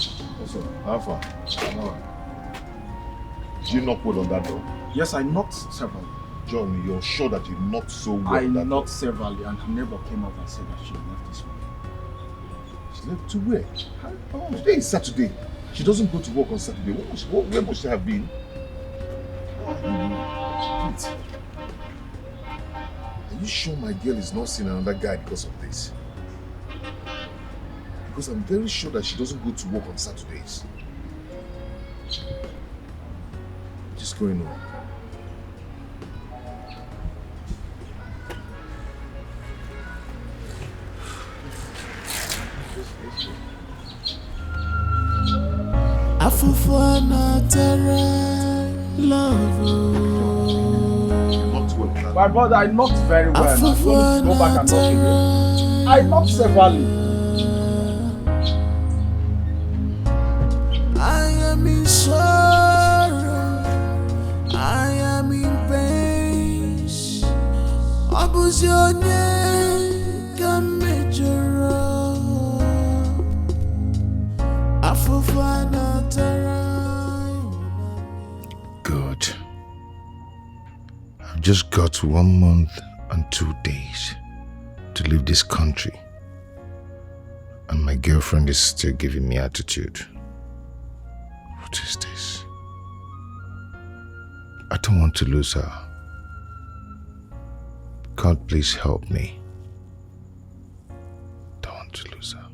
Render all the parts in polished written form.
What's up? How far? Did you knock wood on that door? Yes, I knocked several. John, you're sure that you knocked so well? I knocked severally, and her neighbor came out and said that she left this way. She left to where? Today is Saturday. She doesn't go to work on Saturday. Where must she have been? Wait. Are you sure my girl is not seeing another guy because of this? Because I'm very sure that she doesn't go to work on Saturdays. What's going on? My brother, I knocked very well. I'm going to go back and knock again. I knocked severally. I am in sorrow, I am in pain. Abuzionye kamejoro, afufana tarai. Good. I've just got 1 month and 2 days to leave this country, and my girlfriend is still giving me attitude. What is this? I don't want to lose her. God, please help me. Don't want to lose her.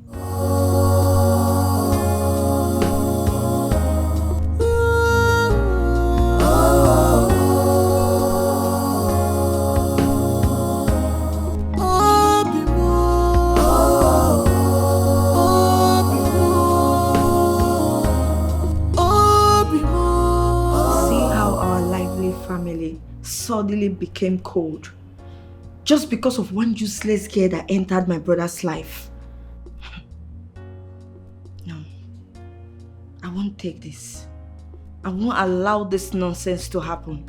Suddenly became cold just because of one useless girl that entered my brother's life. No, I won't take this. I won't allow this nonsense to happen.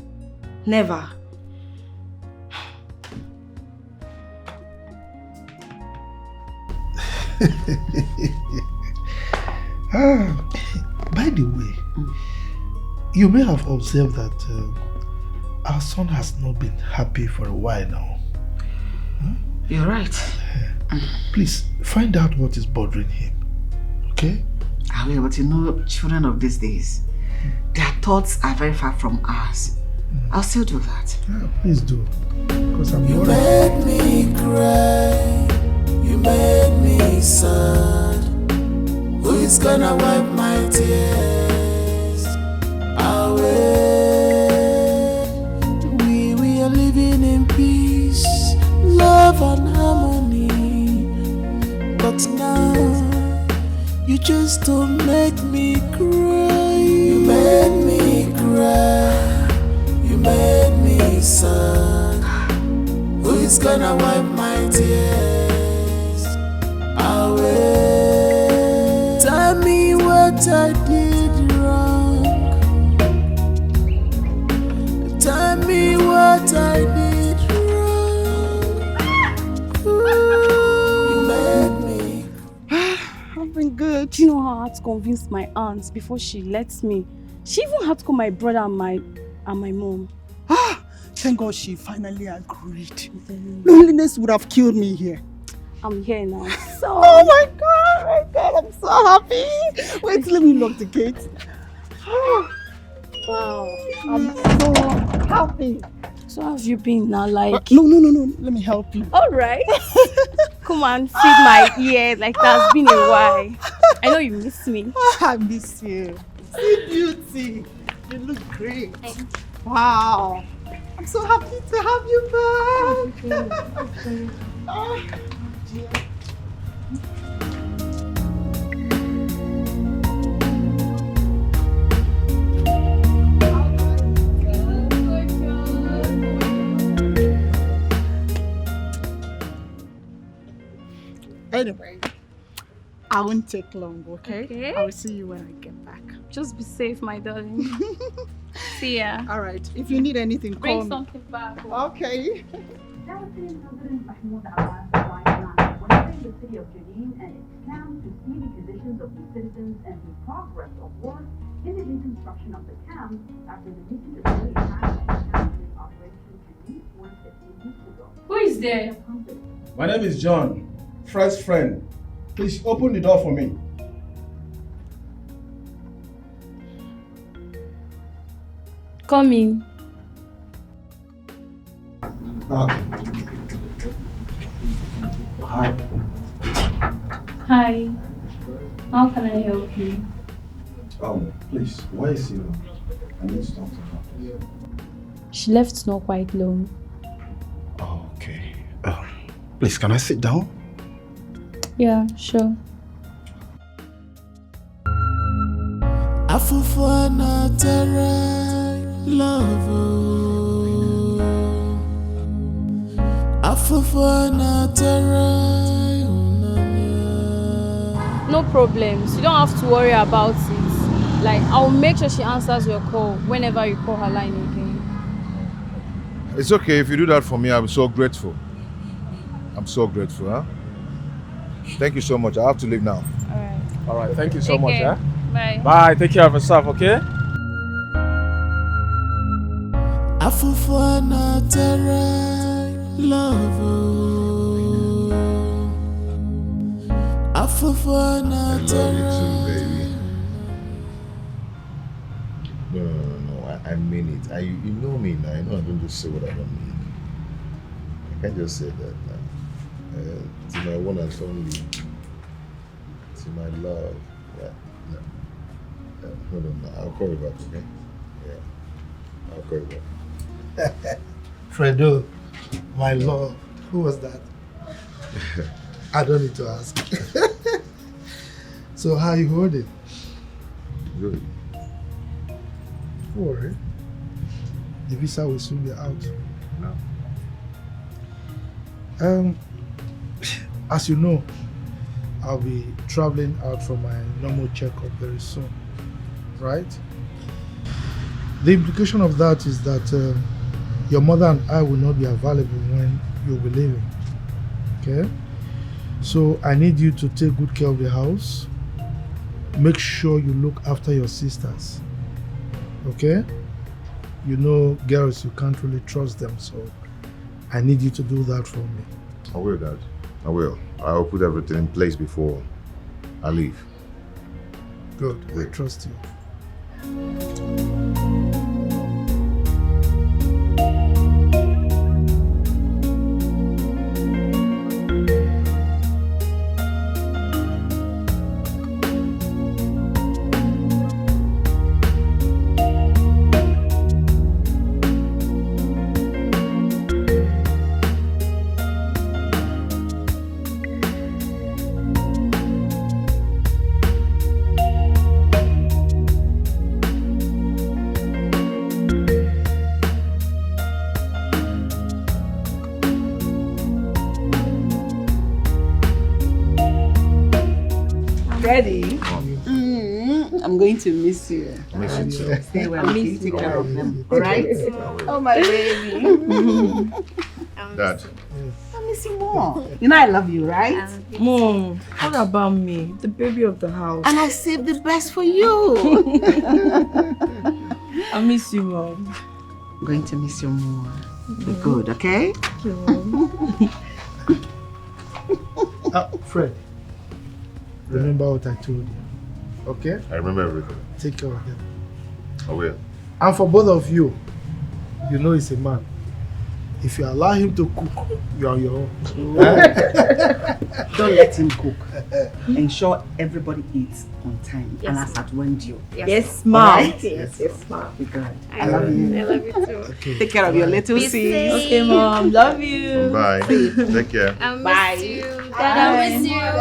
Never. By the way, you may have observed that our son has not been happy for a while now. You're right. Please, find out what is bothering him. Okay? Yeah, but you know, children of these days, their thoughts are very far from ours. I'll still do that. Yeah, please do. Because I'm You worried. made me cry, you made me sad. Who is gonna wipe my tears away? We are living in peace, love and harmony. But now, you just don't make me cry. You made me cry, you made me sad. Who is gonna wipe my tears away? Tell me what I did wrong. Tell me what I did wrong. You made me. I've been good. Do you know how I had to convince my aunt before she lets me? She even had to call my brother and my mom. Thank God she finally agreed. Loneliness would have killed me here. I'm here now. So. Oh my God, I'm so happy. Wait, let me lock the gate. Wow, I'm so happy. So how have you been now? Like no, let me help you. All right. Come on, feed my ear. Like that's been a while. I know you miss me. I miss you. See beauty. You look great. Wow. I'm so happy to have you back. Oh, dear. Anyway, I won't take long, okay? I will see you when I get back. Just be safe, my darling. See ya. All right. If you need anything, call Bring me. something back. Okay. the city of Jenin and its camp to see the conditions of the citizens and the progress of work in the reconstruction of the camp after the recent Israeli attack on the camp in Operation Jenin 150 weeks ago. Who is there? My name is John, Fred's friend. Please open the door for me. Come in. Hi. Hi. How can I help you? Please, where is you? I need to talk to her. She left not quite long. Oh, okay. Please, can I sit down? Yeah, sure. Afufana tere love. Afufana tere. No problems. You don't have to worry about it. Like, I'll make sure she answers your call whenever you call her line again. It's okay if you do that for me. I'm so grateful. I'm so grateful, huh? Thank you so much. I have to leave now. All right, thank you so Take much. care. Eh? Bye. Bye, take care of yourself, okay? Afufana tere love. Afufana tere. No. I mean it. You know me now. You know I don't just say what I don't mean. I can't just say that now. To my one and only, to my love. Yeah. No. Hold on. I'll call you back, okay? Yeah. I'll call you back. Fredo, my love, who was that? I don't need to ask. So how you hold it? Good. Don't worry. The visa will soon be out. No. As you know, I'll be traveling out for my normal checkup very soon, right? The implication of that is that your mother and I will not be available when you'll be leaving, okay? So I need you to take good care of the house. Make sure you look after your sisters, okay? You know, girls, you can't really trust them, so I need you to do that for me. I will, Dad. I will. I'll put everything in place before I leave. Good, I trust you. Ready? I'm going to miss you. Miss you too. Stay well. Please take care of them. All right? Oh, my baby. Dad. I miss you more. You know I love you, right? Mom, what about me? The baby of the house. And I saved the best for you. I miss you, Mom. I'm going to miss you more. Be good, okay? Thank you, Mom. Fred, remember what I told you, okay? I remember everything. Take care of them. I will. And for both of you, you know he's a man. If you allow him to cook, you're on your own. Don't let him cook. Ensure everybody eats on time. Yes. And as at when due. Yes, Mom. Right? Yes, Mom. Be good. I love you. I love you too. Okay. Take care of your little Be sis. safe. Okay, Mom. Love you. Bye. Take care. I miss Bye. you. Dad, I miss you.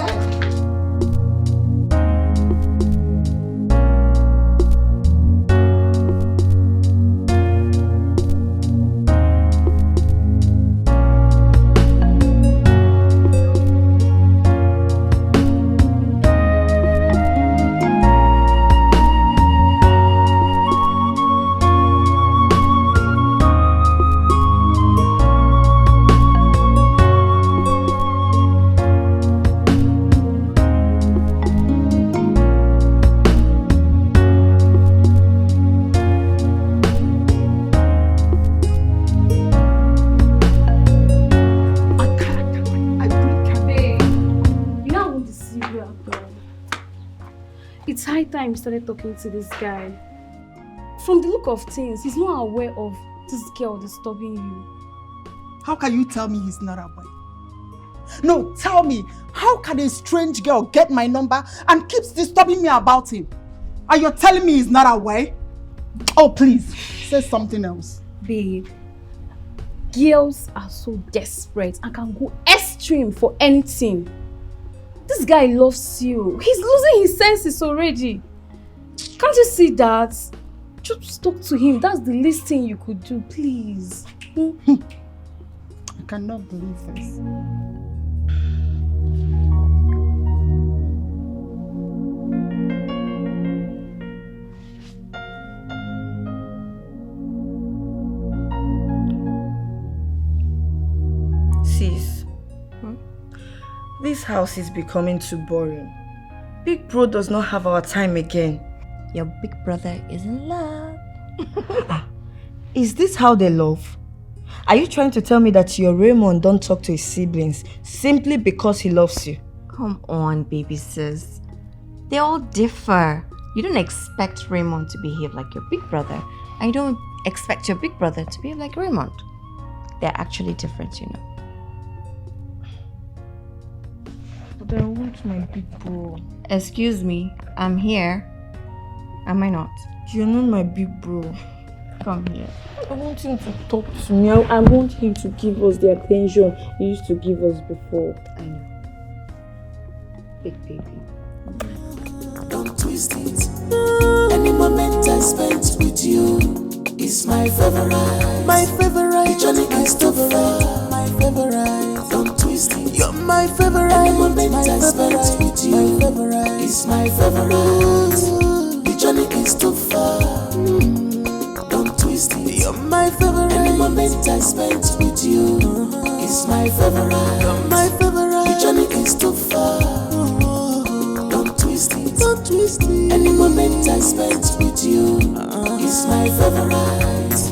time you started talking to this guy. From the look of things, he's not aware of this girl disturbing you. How can you tell me he's not aware? No, tell me, how can a strange girl get my number and keeps disturbing me about him? And you're telling me he's not aware? Oh, please, say something else. Babe, girls are so desperate and can go extreme for anything. This guy loves you. He's losing his senses already. Can't you see that? Just talk to him. That's the least thing you could do, please. I cannot believe this. Sis, this house is becoming too boring. Big bro does not have our time again. Your big brother is in love. Is this how they love? Are you trying to tell me that your Raymond don't talk to his siblings simply because he loves you? Come on, baby sis. They all differ. You don't expect Raymond to behave like your big brother. And you don't expect your big brother to behave like Raymond. They're actually different, you know. But I want my big bro. Excuse me, I'm here. Am I not? You're not my big bro. Come here. I want him to talk to me. I want him to give us the attention he used to give us before. I know. Big baby. Don't twist it. Any moment I spent with you is my favorite. My favorite. The journey is too far. My favorite. Don't twist it. You're my favorite. Any moment I spent with you is my favorite. The journey is too far. Don't twist it. You're my favorite. Any moment I spent with you is my favorite. You're my favorite. The journey is too far. Don't twist it. Don't twist it. Any moment I spent with you is my favorite.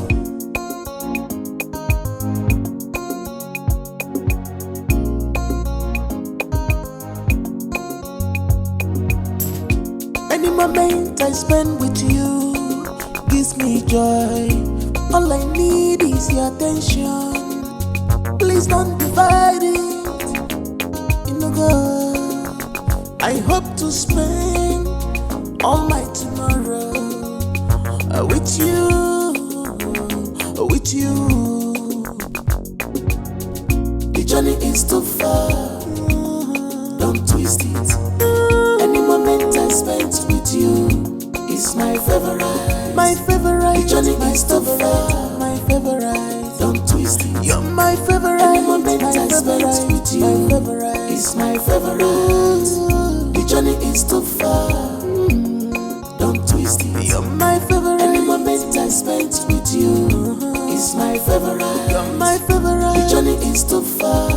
Any moment I spend with you gives me joy. All I need is your attention. Please don't divide it. You know, God, I hope to spend all my tomorrow with you, with you. The journey is too far. Don't twist it. Any moment I spent with you is my favorite. My favorite. The journey is too far. My favorite. Don't twist it. You're my favorite. Any moment I spent with you is my favorite. The journey is too far. Don't twist it. You're my favorite. Any moment I spent with you is my favorite. You're my favorite. The journey is too far.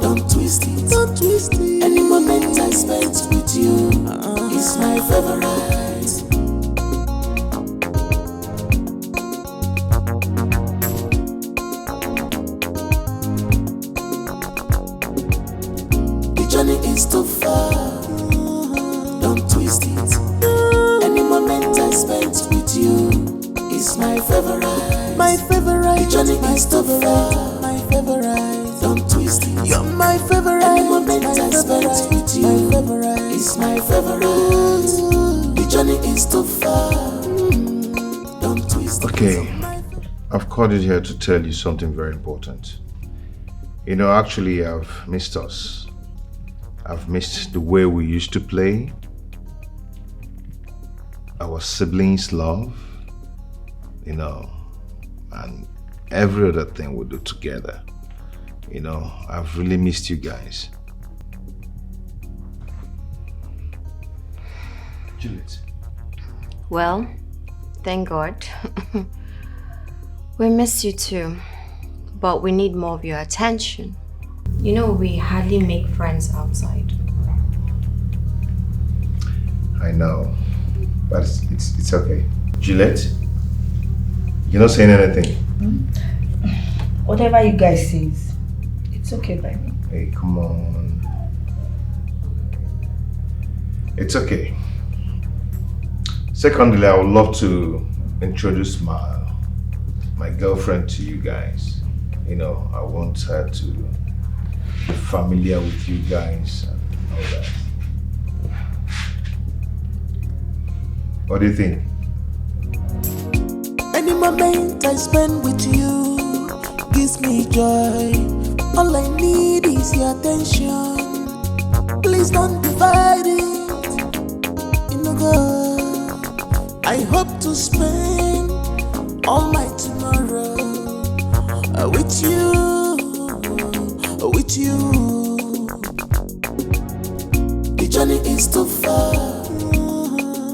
Don't twist it. Don't twist it. Any moment I spent with you is my favorite. The journey is too far. Don't twist it. Any moment I spent with you is my favorite. My favorite. The journey is too far. My favorite. Don't twist it. You're my favorite. Any moment I spent with you is my favorite. The journey is too far. Don't twist it. Okay, I've called you here to tell you something very important. You know, actually, I've missed us. I've missed the way we used to play, our siblings' love, you know, and every other thing we do together. You know, I've really missed you guys. Juliet. Well, thank God. We miss you too, but we need more of your attention. You know, we hardly make friends outside. I know, but it's okay. Juliet, you're not saying anything. Whatever you guys say, it's okay by me. Hey, come on. It's okay. Secondly, I would love to introduce my girlfriend to you guys. You know, I want her to be familiar with you guys and all that. What do you think? Any moment I spend with you gives me joy. All I need is your attention. Please don't divide it. You know, God, I hope to spend all my tomorrow with you, with you. The journey is too far,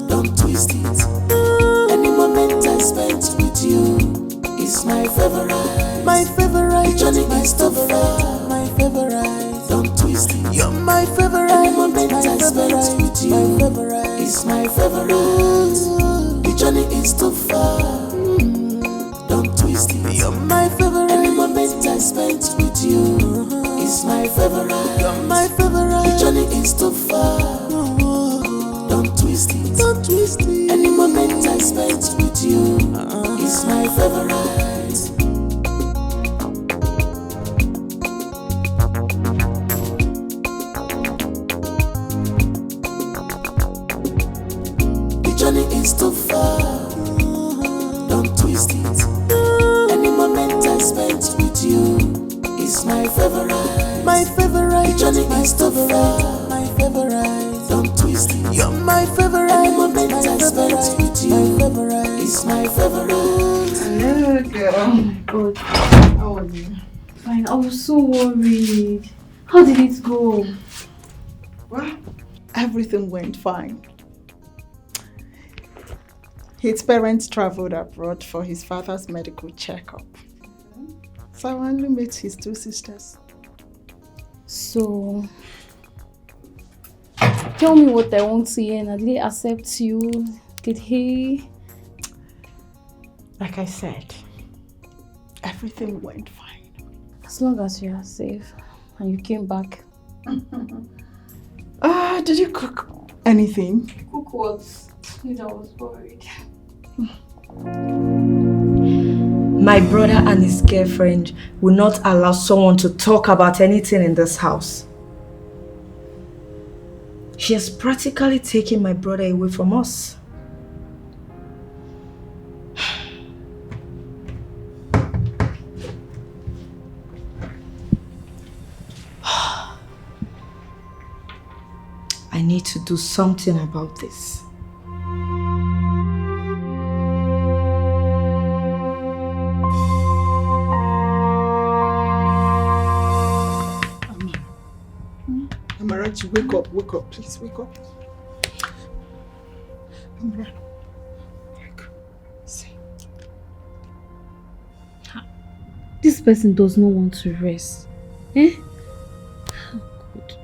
don't twist it. Any moment I spent with you is my favorite. My favorite. The journey is too far, my favorite. Don't twist it. You're my favorite. Any moment I spent with you is my favorite. The journey is too far, don't twist it. You're my favorite. Any moment I spent with you is my favorite. You're my favorite. The journey is too far, don't twist it. Don't twist it. Any moment I spent with you is my favorite. The journey is too far, don't twist it. Any moment I spent with you is my favorite. My favorite. The journey is too far, my favorite. Don't twist it. You're my favorite. Any moment I spent with you is my favorite. Hello, girl. Oh my God. How are you? Fine. I was so worried. How did it go? Well, everything went fine. His parents traveled abroad for his father's medical checkup. So I only met his two sisters. So, tell me what I want to hear. Did he accept you? Did he? Like I said, everything went fine. As long as you are safe and you came back. Did you cook anything? Cook what? I was worried. My brother and his girlfriend will not allow someone to talk about anything in this house. She has practically taken my brother away from us. I need to do something about this. Amarachi, wake up, please wake up. Amara, see. This person does not want to rest. Eh? Oh, God.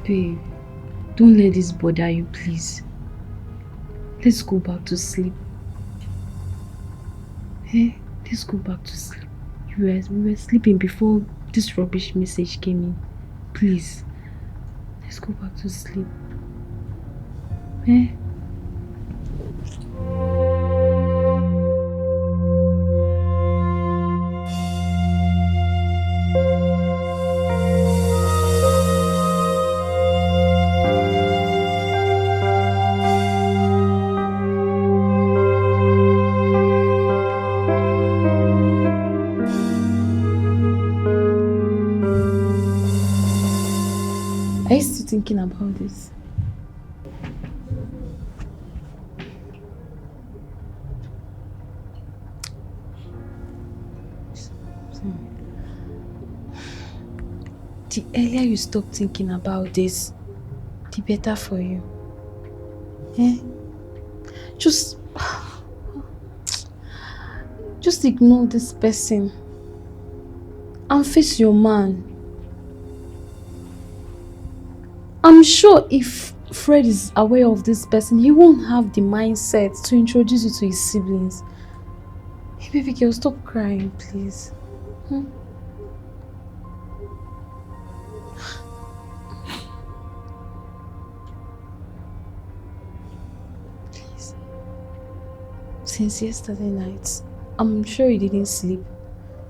Babe, don't let this bother you, please. Let's go back to sleep. Eh? Let's go back to sleep. We were sleeping before this rubbish message came in. Please. Let's go back to sleep. Eh? Are you still thinking about this? The earlier you stop thinking about this, the better for you. Eh? Just ignore this person and face your man. I'm sure if Fred is aware of this person, he won't have the mindset to introduce you to his siblings. Hey baby girl, stop crying, please. since yesterday night. I'm sure you didn't sleep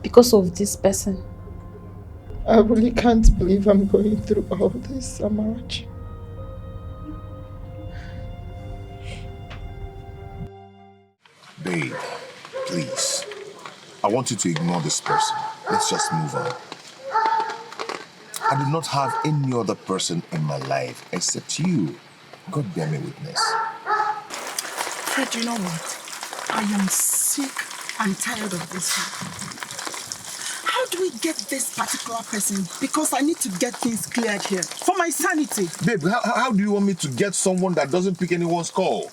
because of this person. I really can't believe I'm going through all this, Amarachi. Babe, please. I want you to ignore this person. Let's just move on. I do not have any other person in my life except you. God bear me witness. Fred, you know what? I am sick and tired of this. How do we get this particular person? Because I need to get things cleared here for my sanity. Babe, how do you want me to get someone that doesn't pick anyone's call?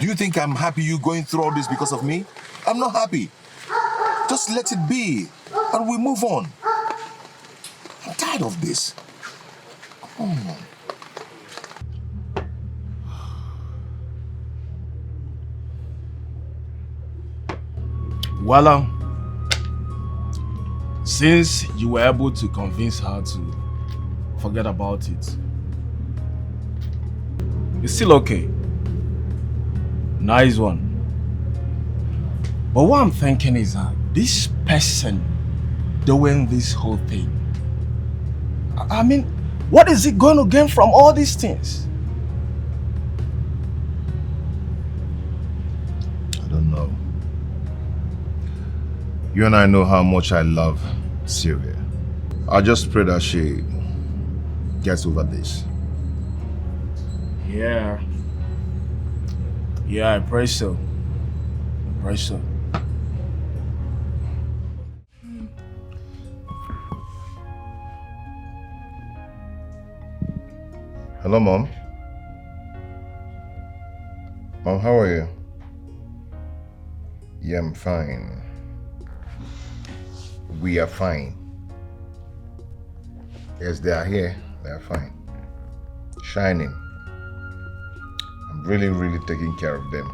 Do you think I'm happy you going through all this because of me? I'm not happy. Just let it be and we move on. I'm tired of this. Come on. Voila. Since you were able to convince her to forget about it, it's still okay. Nice one. But what I'm thinking is that this person doing this whole thing, I mean, what is he going to gain from all these things? I don't know. You and I know how much I love Sylvia. I just pray that she gets over this. Yeah. Yeah, I pray so. I pray so. Hello, Mom. Mom, how are you? Yeah, I'm fine. We are fine. Yes, they are here. They are fine. Shining. I'm really, really taking care of them.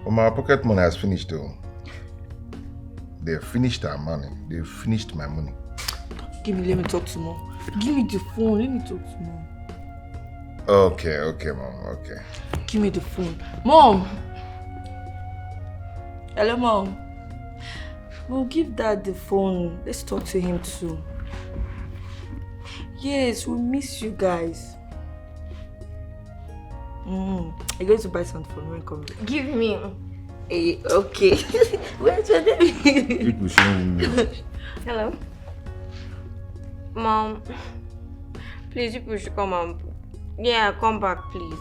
Well, my pocket money has finished though. They finished our money. They finished my money. Give me, let me talk to Mom. Give me the phone, let me talk to Mom. Okay, Mom, okay. Give me the phone. Mom! Hello, Mom. We'll give Dad the phone. Let's talk to him too. Yes, we miss you guys. You're going to buy something for me. Come. Give me. Hey, okay. Where's your name? Hello? Mom, please, you should come on. Yeah, come back, please.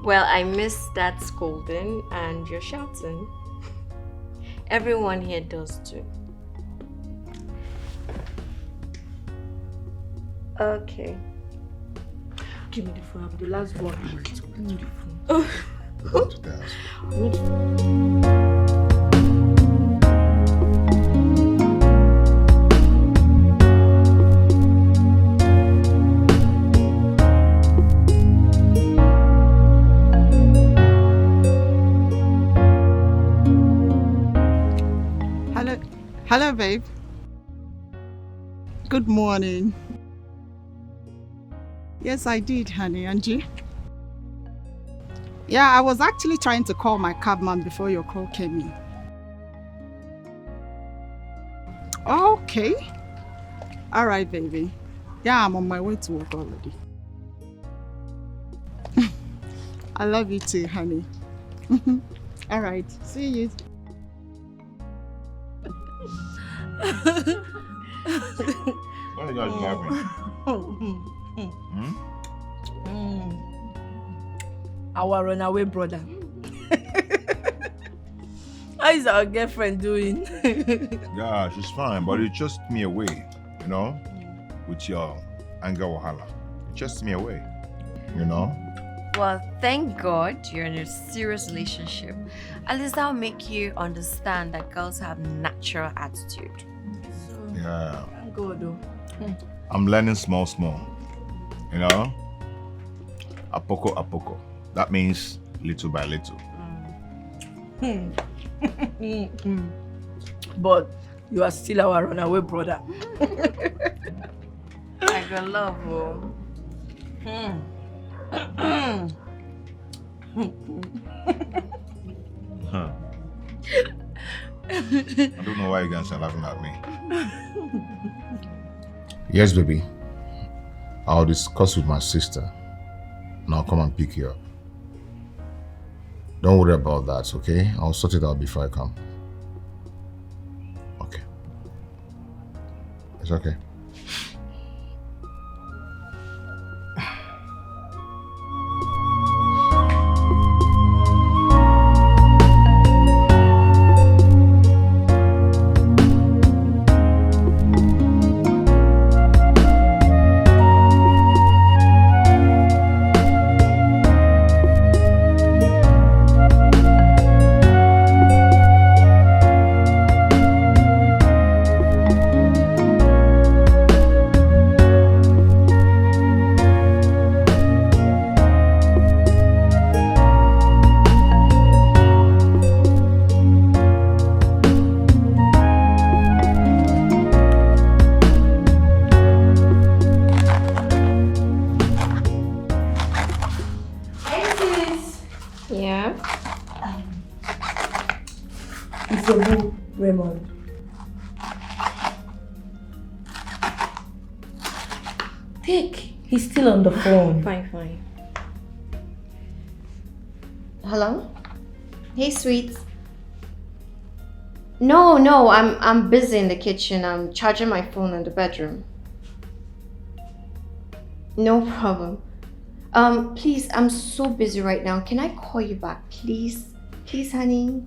Well, I miss that scolding and your shouting. Everyone here does too. Okay. Give me the phone. I'll be the last one. Give me the phone. Go to the house. Hello, babe. Good morning. Yes, I did, honey. And you? Yeah, I was actually trying to call my cabman before your call came in. Okay. All right, baby. Yeah, I'm on my way to work already. I love you too, honey. All right. See you. What are you guys laughing? Our runaway brother. How is our girlfriend doing? Yeah, she's fine, but it chased me away, you know, with your anger wahala. It chased me away, you know. Well, thank God you're in a serious relationship. At least that'll make you understand that girls have natural attitude. Yeah. Thank God, though. I'm learning small, you know. Apoko, apoko. That means little by little. But you are still our runaway brother. I got love, oh. Huh. I don't know why you guys are laughing at me. Yes, baby. I'll discuss with my sister and I'll come and pick you up. Don't worry about that, okay? I'll sort it out before I come. Okay. It's okay. Raymond. Take. He's still on the phone. Fine. Hello? Hey, sweet. No, I'm busy in the kitchen. I'm charging my phone in the bedroom. No problem. Please, I'm so busy right now. Can I call you back, please? Please, honey.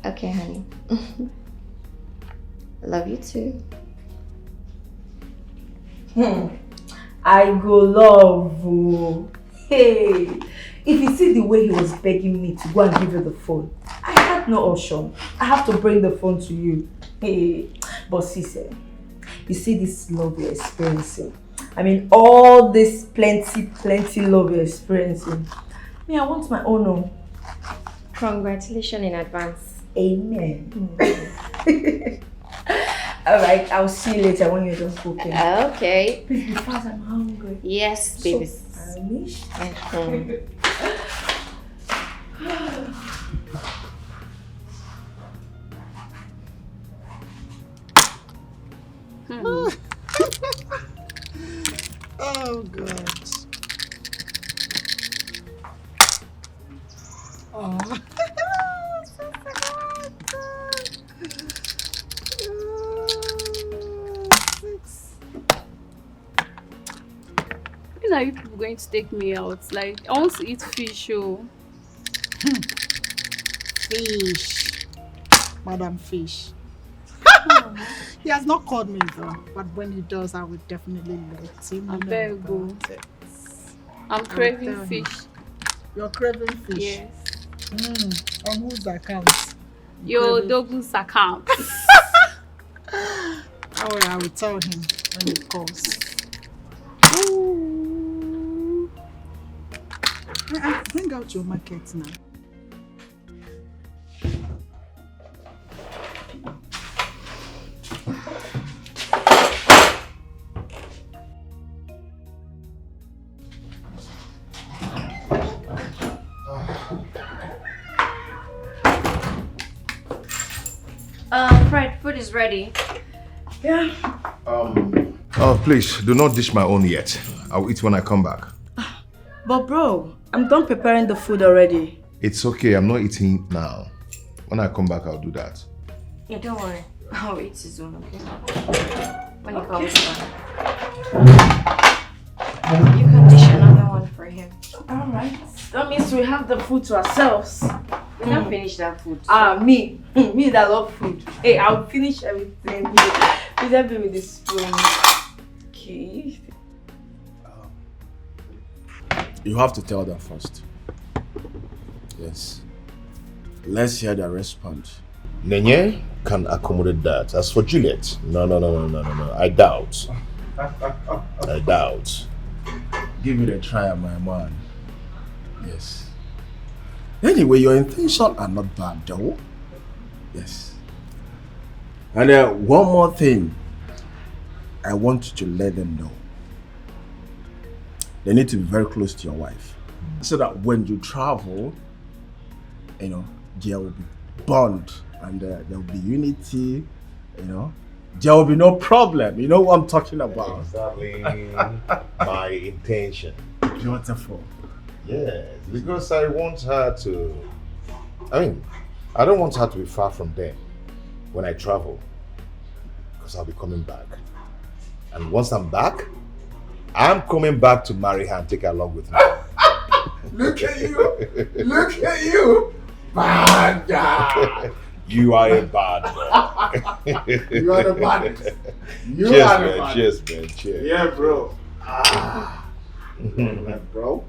Okay, honey. Love you too. I go love you. Hey, if you see the way he was begging me to go and give you the phone, I had no option. I have to bring the phone to you. Hey, but sis, you see this love you're experiencing. I mean, all this plenty love you're experiencing. Me, I want my own. Oh. Congratulations in advance. Amen. Alright, I'll see you later when you're done cooking. Okay. Please be fast, I'm hungry. Yes, baby. So, I wish. Oh, God. Oh. When are you people going to take me out? Like, I want to eat fish, oh. Fish. Madam Fish. He has not called me though, but when he does, I will definitely let him know. I beg you. I'm craving fish. You're craving fish? Yes. On whose account? Your Dogu's account. Oh, I will tell him when he calls. Ooh. Bring out your market now. Fred, food is ready. Yeah. Oh, please, do not dish my own yet. I'll eat when I come back. But bro, I'm done preparing the food already. It's okay, I'm not eating now. When I come back, I'll do that. Yeah, don't worry. I'll eat his own, okay? When he comes back. You can dish another one for him. Alright. That means we have the food to ourselves. We can't finish that food. So. Me that love food. Hey, I'll finish everything. Please help me with this spoon. Okay. You have to tell them first. Yes. Let's hear their response. Nenye can accommodate that. As for Juliet, no. I doubt. I doubt. Give it a try, my man. Yes. Anyway, your intentions are not bad, though. Yes. And one more thing. I want you to let them know. they need to be very close to your wife. So that when you travel, you know, there will be bond and there will be unity, you know. There will be no problem. You know what I'm talking about? Exactly my intention. Beautiful. Yes, because I want her to, I don't want her to be far from them when I travel, because I'll be coming back. And once I'm back, I'm coming back to marry her and take her along with me. Look at you! Look at you! Bad guy! You are a bad boy. You are the baddest. You Cheers, are the man. baddest. Cheers, man. Cheers. Yeah, bro. Bro.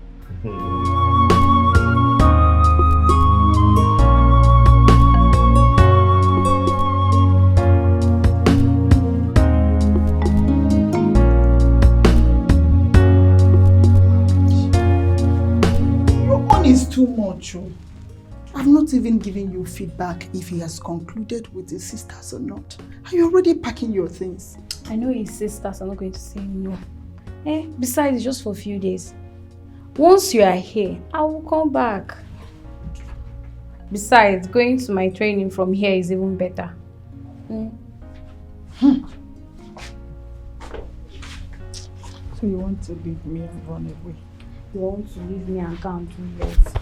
Your own is too much. Oh. I've not even given you feedback if he has concluded with his sisters or not. Are you already packing your things? I know his sisters are not going to say no. Besides, it's just for a few days. Once you are here, I will come back. Besides, going to my training from here is even better. So you want to leave me and run away? You want to leave me and come to yours?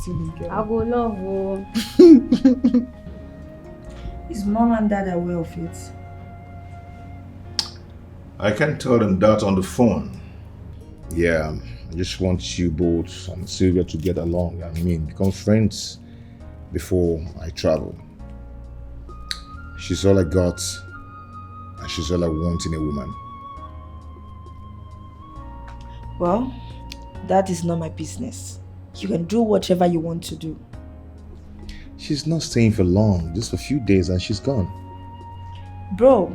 Silly girl. I go love you. His mom and dad are aware of it. I can tell them that on the phone. Yeah, I just want you both and Sylvia to get along. Become friends before I travel. She's all I got, and she's all I want in a woman. Well, that is not my business. You can do whatever you want to do. She's not staying for long, just a few days and she's gone. Bro,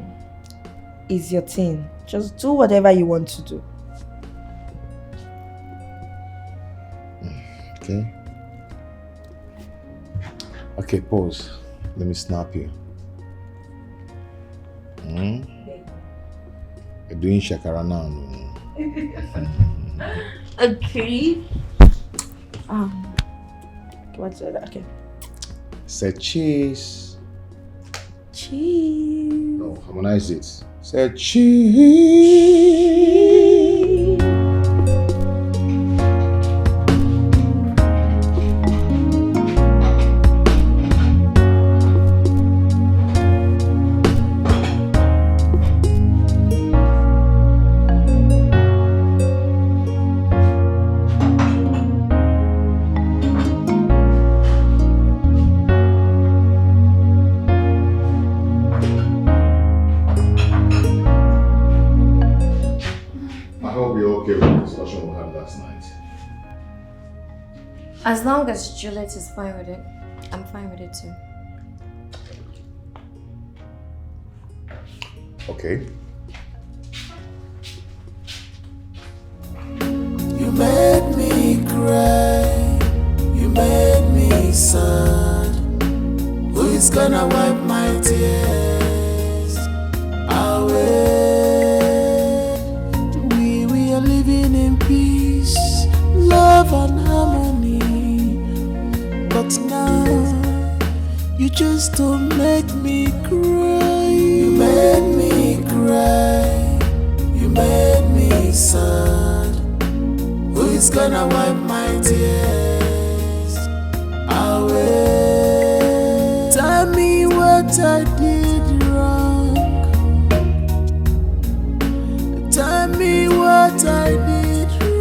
it's your thing. Just do whatever you want to do. Okay? Okay, pause. Let me snap you. You're doing shakara now. Okay. What's that? Okay. Say cheese. Cheese. No, harmonize it. Say cheese. As long as Juliet is fine with it, I'm fine with it too. Okay. You made me cry, you made me sad. Who is gonna wipe my tears away? We are living in peace, love and harmony. But now, you just don't make me cry. You made me cry, you made me sad. Who is gonna wipe my tears away? Tell me what I did wrong. Tell me what I did wrong.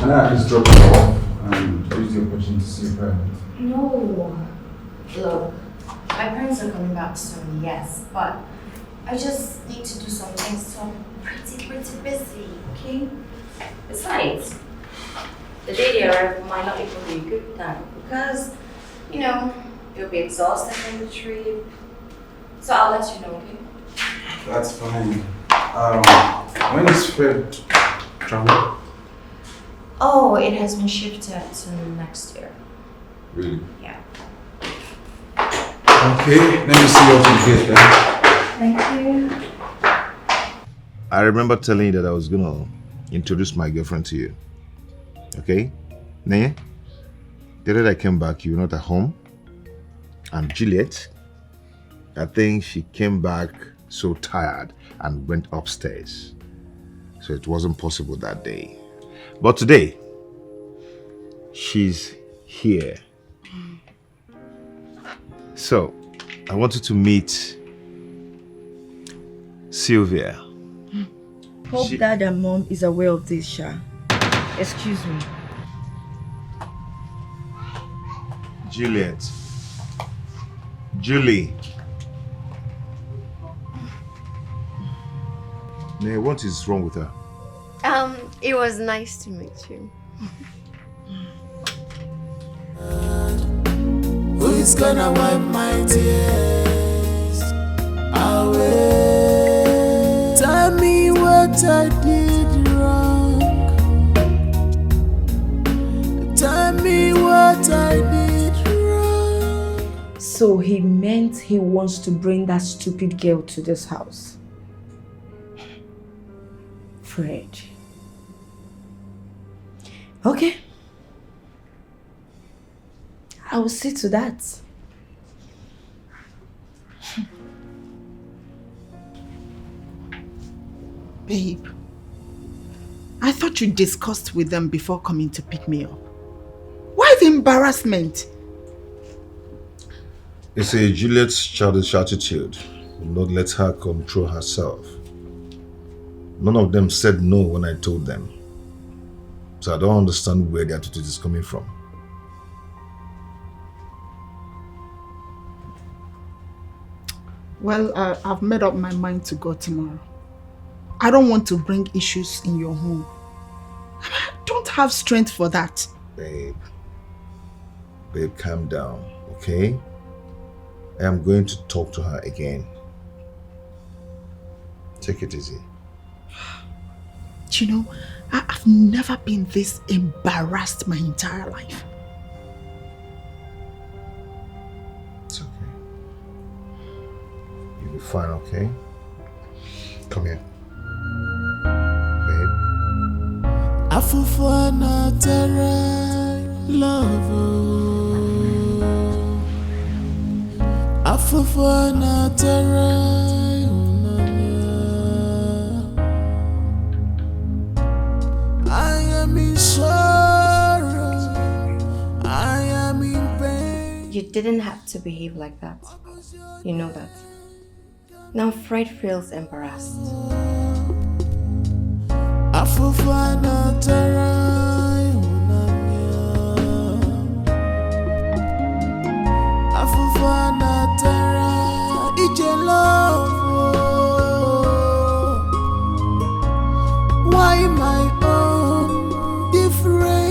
Can I at least drop you off and use the opportunity to see your parents? No. Look, my parents are coming back soon, yes, but I just need to do some things, so I'm pretty busy, okay? Besides, the day they arrive might not even be a good time because, you know, you'll be exhausted from the trip. So I'll let you know, okay? That's fine. When is Fred travel? Oh, it has been shifted to next year. Really? Yeah. Okay, let me see you off the gate then. Thank you. I remember telling you that I was gonna introduce my girlfriend to you. Okay? Nene, the day I came back, you were not at home. And Juliet, I think she came back so tired and went upstairs. So it wasn't possible that day. But today, she's here. So, I wanted to meet Sylvia. Hope Dad and Mom is aware of this, Sha. Excuse me. Juliet. Julie. Nay, what is wrong with her? It was nice to meet you. Who is gonna wipe my tears away? Tell me what I did wrong. Tell me what I did wrong. So he meant he wants to bring that stupid girl to this house. Fred. Okay. I will see to that. Babe, I thought you discussed with them before coming to pick me up. Why the embarrassment? It's a Juliet's childish attitude. Lord, let her control herself. None of them said no when I told them. So I don't understand where the attitude is coming from. Well, I've made up my mind to go tomorrow. I don't want to bring issues in your home. I don't have strength for that. Babe, calm down, okay? I am going to talk to her again. Take it easy. Do you know, I've never been this embarrassed my entire life. It's okay. You'll be fine, okay? Come here. Babe. Afufana tere love. Afufana tere. I am in sorrow. I am in pain. You didn't have to behave like that. You know that. Now Fred feels embarrassed. Afufana tere. Afufana tere. Ije love. Why my own different?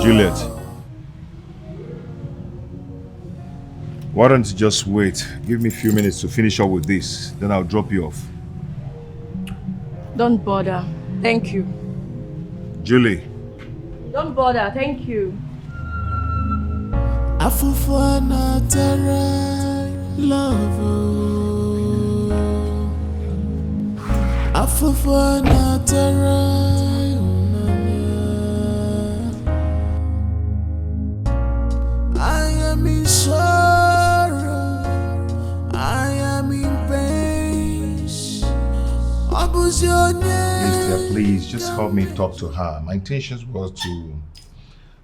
Juliet. Why don't you just wait? Give me a few minutes to finish up with this. Then I'll drop you off. Don't bother. Thank you. Julie. Don't bother. Thank you. Afufana tere love. Afufana tere. I am in sorrow. I am in pain. Please, just help me talk to her. My intention was to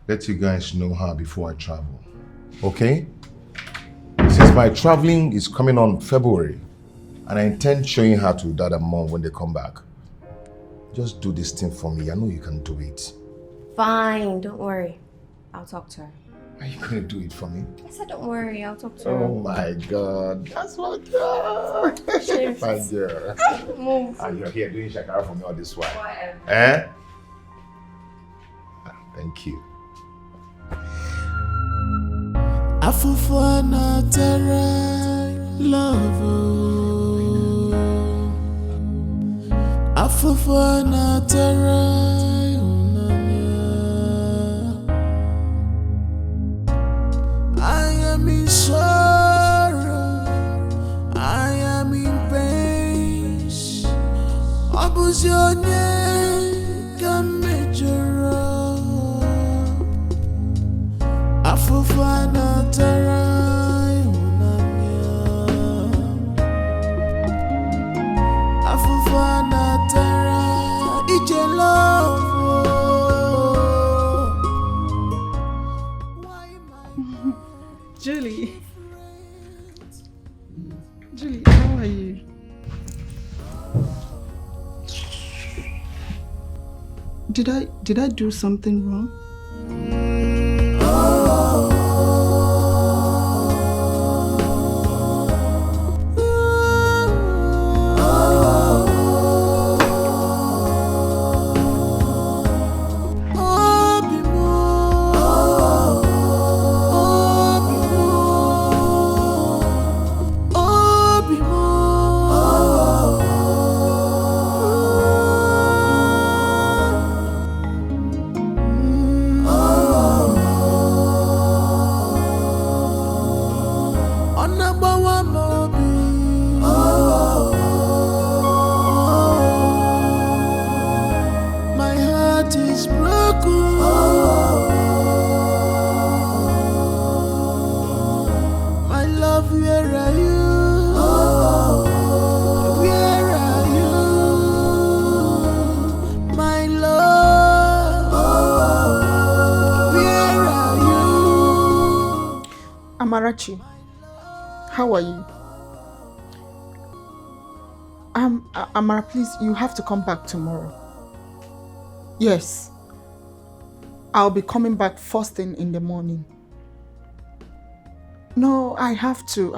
let you guys know her before I travel. Okay? Since my traveling is coming on February, and I intend showing her to Dad and Mom when they come back. Just do this thing for me. I know you can do it. Fine, don't worry. I'll talk to her. Are you going to do it for me? I said, don't worry, I'll talk to her. Oh my God, that's my girl. My girl. Move. And you're here doing shakara for me all this while. Whatever. Eh? Thank you. Afufana tara love. Afufana tara. I am in sorrow, I am in pain. Abuse your name, come major. Afufana tara, Afufana tara, ije love. Julie. Julie, how are you? Did I do something wrong? My heart is broken. My love, where are you? Where are you? My love, where are you? Amarachi, how are you? Amara, please, you have to come back tomorrow. Yes. I'll be coming back first thing in the morning. No, I have to.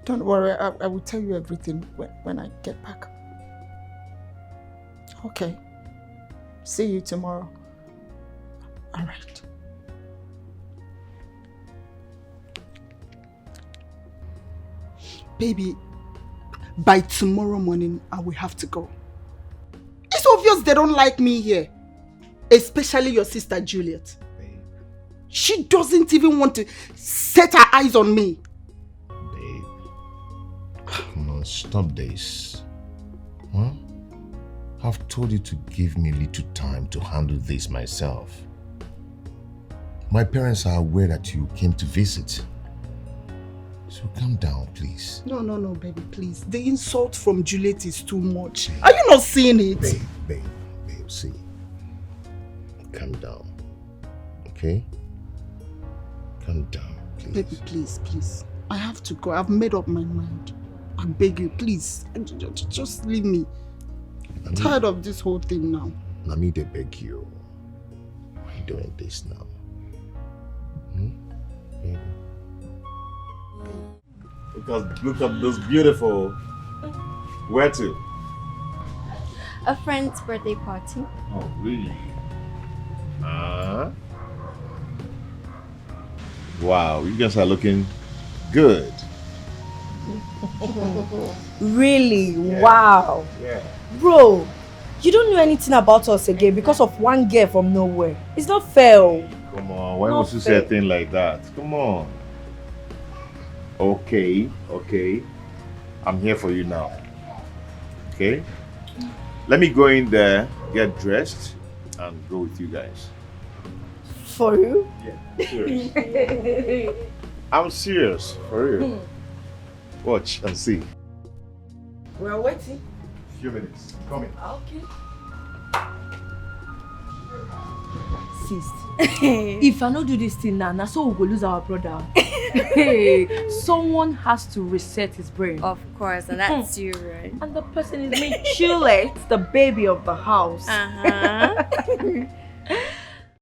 Don't worry, I will tell you everything when I get back. Okay. See you tomorrow. All right. Baby, by tomorrow morning, I will have to go. It's obvious they don't like me here. Especially your sister Juliet. Babe. She doesn't even want to set her eyes on me. Babe. Come on, stop this. Huh? I've told you to give me a little time to handle this myself. My parents are aware that you came to visit. So calm down, please. No, baby, please. The insult from Juliet is too much. Are you not seeing it? Babe, see. Calm down. Okay? Calm down, please. Baby, please. I have to go. I've made up my mind. I beg you, please. Just leave me. I'm tired of this whole thing now. Let me beg you. Why are you doing this now? Baby. Look at those beautiful. Where to? A friend's birthday party. Oh, really? Wow, you guys are looking good. Really? Yeah. Wow. Yeah. Bro, you don't know anything about us again because of one girl from nowhere. It's not fair. Come on, why must you say a thing like that? Come on. Okay. I'm here for you now. Okay? Let me go in there, get dressed, and go with you guys. For you? Yeah, serious. I'm serious, for real. Watch and see. We're waiting. Few minutes. Coming. Okay. Sis, if I don't do this thing now, so we'll go lose our brother. Someone has to reset his brain. Of course, and that's you, right? And the person is Micheal, the baby of the house.